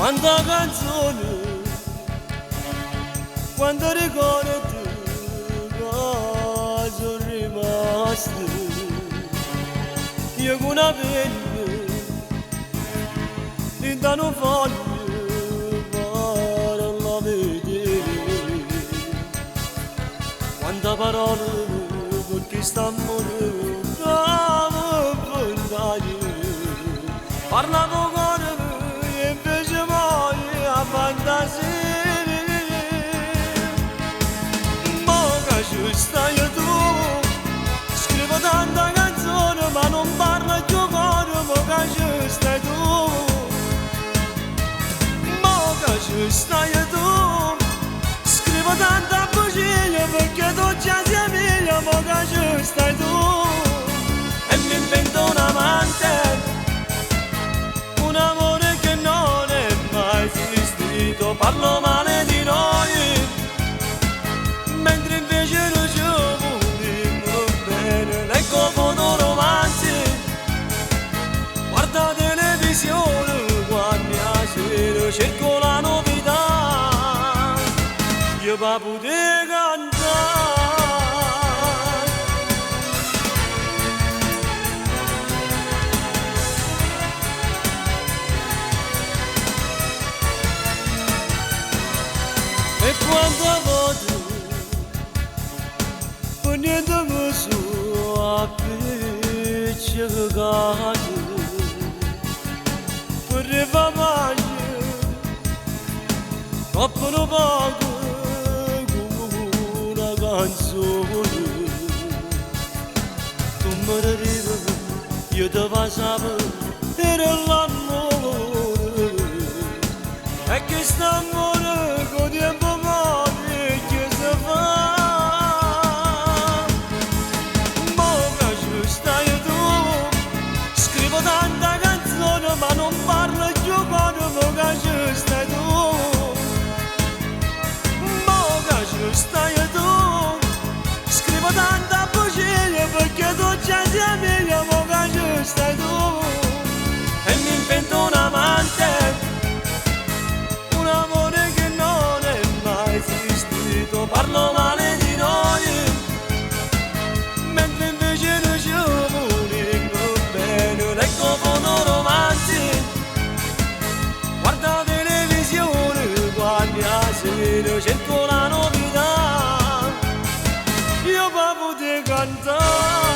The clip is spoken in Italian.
Quanta canzone, quando ricordi che sono rimaste, io con una penna in danno foglio per la vedere, quante parole perché stanno parlavo con lui e invece poi a fantasia. Ma che ci stai tu? Scrivo tanta canzone ma non parlo più cuore. Ma che ci stai tu? Ma che ci stai tu? Scrivo tanta bugia perché tu già sei mia. Ma che ci stai tu? E mi invento un amante, un amore che non è mai esistito. Parlo male di noi, mentre invece noi ci vogliamo bene. Leggo fotoromanzi, guardo televisione, quando a sera cerco la novità, io per poter cantare. E quando voto, per niente mi sono appiccicato, per rifamare troppo non poco come una canzone. Tu mi arrivi, io ti passavo, era l'amore, e che st'amore con tempo tanta canzone ma non parlo più cuore. Ma che ci stai tu? Ma che ci stai tu? Scrivo tanta bugia perché tu già sei mia. Ma che ci stai tu? E mi invento un amante, un amore che non è mai esistito. Parlo male di noi, mentre invece noi ci vogliamo bene. Leggo fotoromanzi, guardo televisione, quando a sera cerco la novità, io per poter cantare.